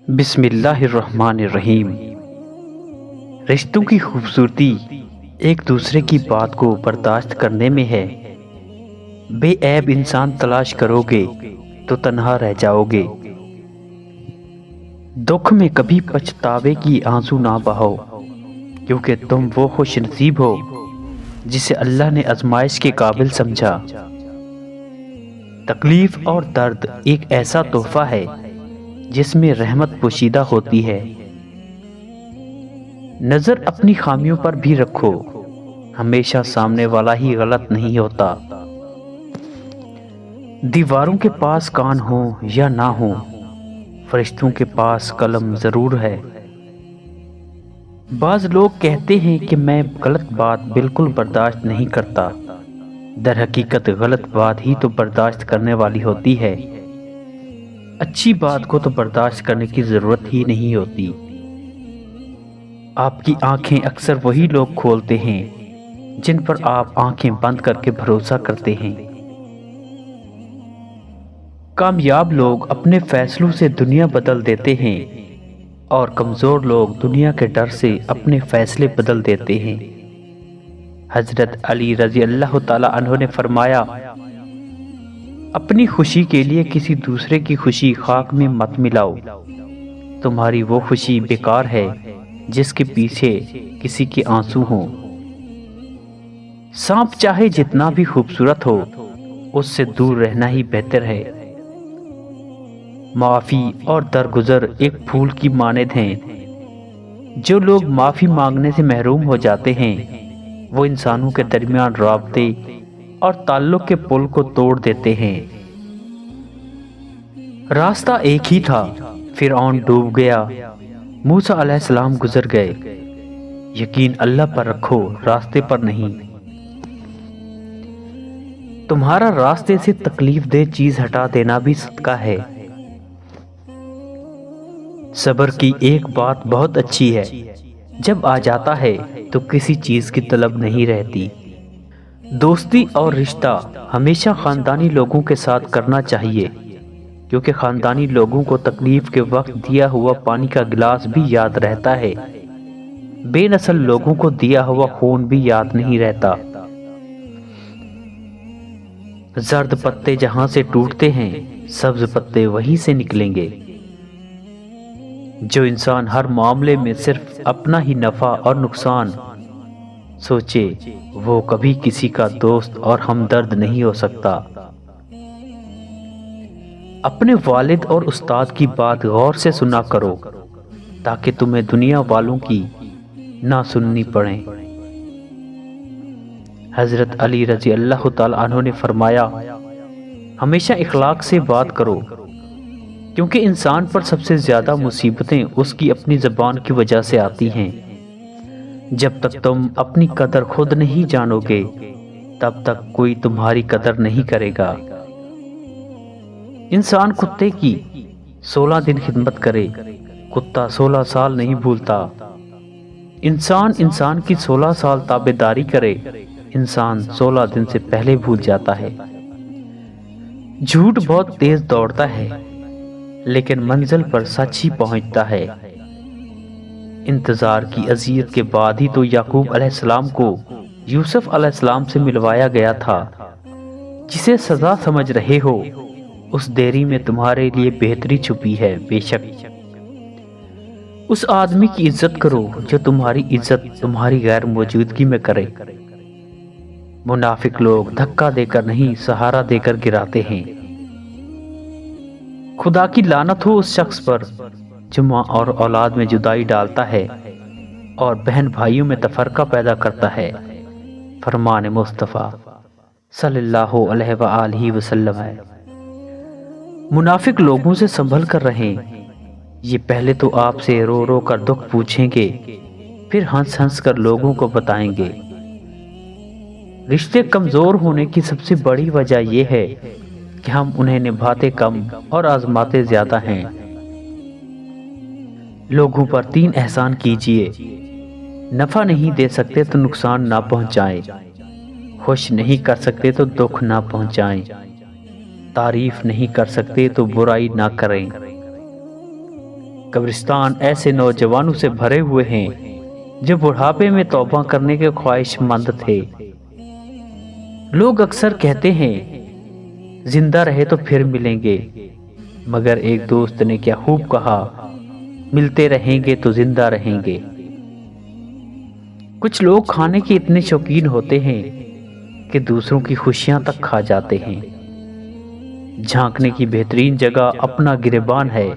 بسم اللہ الرحمن الرحیم۔ رشتوں کی خوبصورتی ایک دوسرے کی بات کو برداشت کرنے میں ہے۔ بے عیب انسان تلاش کرو گے تو تنہا رہ جاؤ گے۔ دکھ میں کبھی پچھتاوے کی آنسو نہ بہاؤ، کیونکہ تم وہ خوش نصیب ہو جسے اللہ نے آزمائش کے قابل سمجھا۔ تکلیف اور درد ایک ایسا تحفہ ہے جس میں رحمت پوشیدہ ہوتی ہے۔ نظر اپنی خامیوں پر بھی رکھو، ہمیشہ سامنے والا ہی غلط نہیں ہوتا۔ دیواروں کے پاس کان ہوں یا نہ ہوں، فرشتوں کے پاس قلم ضرور ہے۔ بعض لوگ کہتے ہیں کہ میں غلط بات بالکل برداشت نہیں کرتا، در حقیقت غلط بات ہی تو برداشت کرنے والی ہوتی ہے۔ اچھی بات کو تو برداشت کرنے کی ضرورت ہی نہیں ہوتی۔ آپ کی آنکھیں اکثر وہی لوگ کھولتے ہیں جن پر آپ آنکھیں بند کر کے بھروسہ کرتے ہیں۔ کامیاب لوگ اپنے فیصلوں سے دنیا بدل دیتے ہیں اور کمزور لوگ دنیا کے ڈر سے اپنے فیصلے بدل دیتے ہیں۔ حضرت علی رضی اللہ تعالی عنہ نے فرمایا، اپنی خوشی کے لیے کسی دوسرے کی خوشی خاک میں مت ملاؤ، تمہاری وہ خوشی بیکار ہے جس کے پیچھے کسی کے آنسو ہوں۔ سانپ چاہے جتنا بھی خوبصورت ہو، اس سے دور رہنا ہی بہتر ہے۔ معافی اور درگزر ایک پھول کی مانند ہیں۔ جو لوگ معافی مانگنے سے محروم ہو جاتے ہیں، وہ انسانوں کے درمیان رابطے اور تعلق کے پل کو توڑ دیتے ہیں۔ راستہ ایک ہی تھا، فرعون ڈوب گیا، موسیٰ علیہ السلام گزر گئے۔ یقین اللہ پر رکھو، راستے پر نہیں۔ تمہارا راستے سے تکلیف دہ چیز ہٹا دینا بھی صدقہ ہے۔ صبر کی ایک بات بہت اچھی ہے، جب آ جاتا ہے تو کسی چیز کی طلب نہیں رہتی۔ دوستی اور رشتہ ہمیشہ خاندانی لوگوں کے ساتھ کرنا چاہیے، کیونکہ خاندانی لوگوں کو تکلیف کے وقت دیا ہوا پانی کا گلاس بھی یاد رہتا ہے، بے نسل لوگوں کو دیا ہوا خون بھی یاد نہیں رہتا۔ زرد پتے جہاں سے ٹوٹتے ہیں، سبز پتے وہیں سے نکلیں گے۔ جو انسان ہر معاملے میں صرف اپنا ہی نفع اور نقصان سوچے، وہ کبھی کسی کا دوست اور ہمدرد نہیں ہو سکتا۔ اپنے والد اور استاد کی بات غور سے سنا کرو، تاکہ تمہیں دنیا والوں کی نہ سننی پڑے۔ حضرت علی رضی اللہ تعالی عنہ نے فرمایا، ہمیشہ اخلاق سے بات کرو، کیونکہ انسان پر سب سے زیادہ مصیبتیں اس کی اپنی زبان کی وجہ سے آتی ہیں۔ جب تک تم اپنی قدر خود نہیں جانو گے، تب تک کوئی تمہاری قدر نہیں کرے گا۔ انسان کتے کی 16 دن خدمت کرے، کتا 16 سال نہیں بھولتا۔ انسان کی 16 سال تابعداری کرے، انسان 16 دن سے پہلے بھول جاتا ہے۔ جھوٹ بہت تیز دوڑتا ہے، لیکن منزل پر سچ ہی پہنچتا ہے۔ انتظار کی اذیت کے بعد ہی تو یعقوب علیہ السلام کو یوسف علیہ السلام سے ملوایا گیا تھا۔ جسے سزا سمجھ رہے ہو، اس دیری میں تمہارے لیے بہتری چھپی ہے۔ بے شک اس آدمی کی عزت کرو جو تمہاری عزت تمہاری غیر موجودگی میں کرے۔ منافق لوگ دھکا دے کر نہیں، سہارا دے کر گراتے ہیں۔ خدا کی لعنت ہو اس شخص پر جو ماں اور اولاد میں جدائی ڈالتا ہے اور بہن بھائیوں میں تفرقہ پیدا کرتا ہے۔ فرمان مصطفیٰ صلی اللہ علیہ وآلہ وسلم ہے۔ منافق لوگوں سے سنبھل کر رہیں، یہ پہلے تو آپ سے رو رو کر دکھ پوچھیں گے، پھر ہنس ہنس کر لوگوں کو بتائیں گے۔ رشتے کمزور ہونے کی سب سے بڑی وجہ یہ ہے کہ ہم انہیں نبھاتے کم اور آزماتے زیادہ ہیں۔ لوگوں پر 3 احسان کیجئے، نفع نہیں دے سکتے تو نقصان نہ پہنچائیں، خوش نہیں کر سکتے تو دکھ نہ پہنچائیں، تعریف نہیں کر سکتے تو برائی نہ کریں، قبرستان ایسے نوجوانوں سے بھرے ہوئے ہیں جو بڑھاپے میں توبہ کرنے کے خواہش مند تھے۔ لوگ اکثر کہتے ہیں زندہ رہے تو پھر ملیں گے، مگر ایک دوست نے کیا خوب کہا، ملتے رہیں گے تو زندہ رہیں گے۔ کچھ لوگ کھانے کے اتنے شوقین ہوتے ہیں کہ دوسروں کی خوشیاں تک کھا جاتے ہیں۔ جھانکنے کی بہترین جگہ اپنا گریبان ہے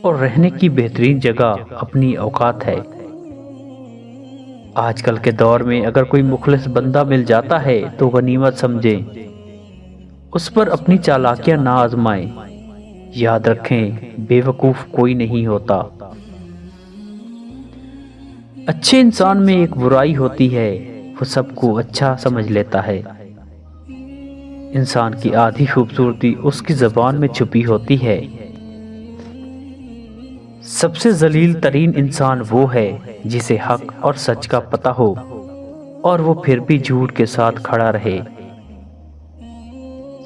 اور رہنے کی بہترین جگہ اپنی اوقات ہے۔ آج کل کے دور میں اگر کوئی مخلص بندہ مل جاتا ہے تو غنیمت سمجھیں، اس پر اپنی چالاکیاں نہ آزمائیں۔ یاد رکھیں بے وقوف کوئی نہیں ہوتا۔ اچھے انسان میں ایک برائی ہوتی ہے، وہ سب کو اچھا سمجھ لیتا ہے۔ انسان کی آدھی خوبصورتی اس کی زبان میں چھپی ہوتی ہے۔ سب سے ذلیل ترین انسان وہ ہے جسے حق اور سچ کا پتہ ہو اور وہ پھر بھی جھوٹ کے ساتھ کھڑا رہے۔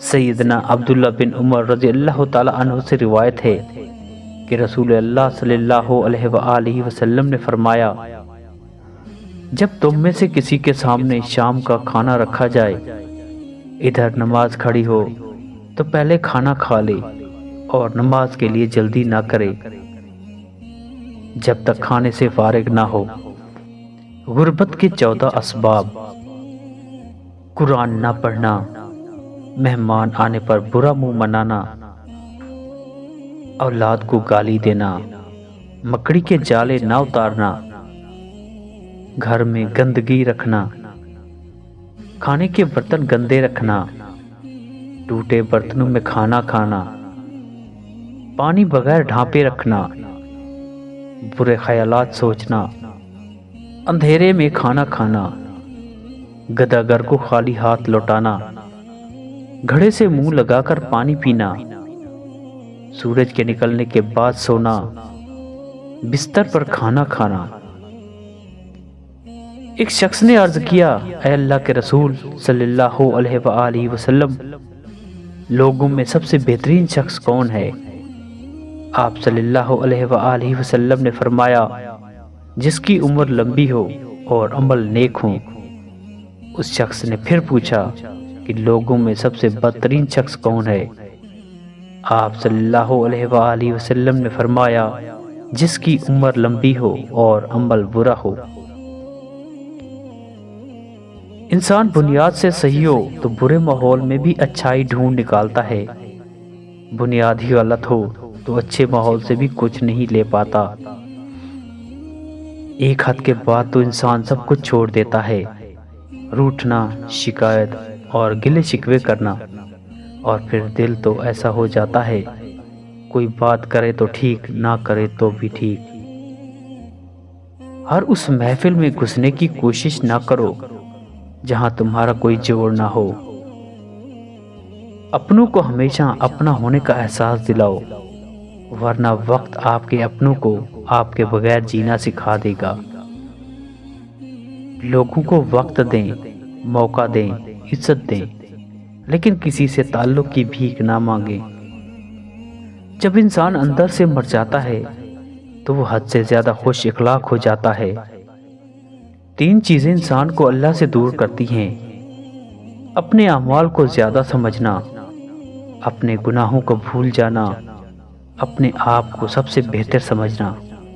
سیدنا عبداللہ بن عمر رضی اللہ تعالی عنہ سے روایت ہے کہ رسول اللہ صلی اللہ علیہ وآلہ وسلم نے فرمایا، جب تم میں سے کسی کے سامنے شام کا کھانا رکھا جائے، ادھر نماز کھڑی ہو تو پہلے کھانا کھا لے اور نماز کے لیے جلدی نہ کرے جب تک کھانے سے فارغ نہ ہو۔ غربت کے 14 اسباب: قرآن نہ پڑھنا، مہمان آنے پر برا منہ منانا، اولاد کو گالی دینا، مکڑی کے جالے نہ اتارنا، گھر میں گندگی رکھنا، کھانے کے برتن گندے رکھنا، ٹوٹے برتنوں میں کھانا کھانا، پانی بغیر ڈھانپے رکھنا، برے خیالات سوچنا، اندھیرے میں کھانا کھانا، گداگر کو خالی ہاتھ لوٹانا، گھڑے سے منہ لگا کر پانی پینا، سورج کے نکلنے کے بعد سونا، بستر پر کھانا کھانا۔ ایک شخص نے عرض کیا، اے اللہ کے رسول صلی اللہ علیہ وآلہ وسلم، لوگوں میں سب سے بہترین شخص کون ہے؟ آپ صلی اللہ علیہ وآلہ وسلم نے فرمایا، جس کی عمر لمبی ہو اور عمل نیک ہوں۔ اس شخص نے پھر پوچھا کہ لوگوں میں سب سے بدترین شخص کون ہے؟ آپ صلی اللہ علیہ وآلہ وسلم نے فرمایا، جس کی عمر لمبی ہو اور عمل برا ہو۔ انسان بنیاد سے صحیح ہو تو برے ماحول میں بھی اچھائی ڈھونڈ نکالتا ہے، بنیاد ہی غلط ہو تو اچھے ماحول سے بھی کچھ نہیں لے پاتا۔ ایک حد کے بعد تو انسان سب کچھ چھوڑ دیتا ہے، روٹھنا، شکایت اور گلے شکوے کرنا، اور پھر دل تو ایسا ہو جاتا ہے، کوئی بات کرے تو ٹھیک، نہ کرے تو بھی ٹھیک۔ ہر اس محفل میں گھسنے کی کوشش نہ کرو جہاں تمہارا کوئی جوڑ نہ ہو۔ اپنوں کو ہمیشہ اپنا ہونے کا احساس دلاؤ، ورنہ وقت آپ کے اپنوں کو آپ کے بغیر جینا سکھا دے گا۔ لوگوں کو وقت دیں، موقع دیں، عزت دیں، لیکن کسی سے تعلق کی بھیک نہ مانگیں۔ جب انسان اندر سے مر جاتا ہے تو وہ حد سے زیادہ خوش اخلاق ہو جاتا ہے۔ 3 چیزیں انسان کو اللہ سے دور کرتی ہیں: اپنے اعمال کو زیادہ سمجھنا، اپنے گناہوں کو بھول جانا، اپنے آپ کو سب سے بہتر سمجھنا۔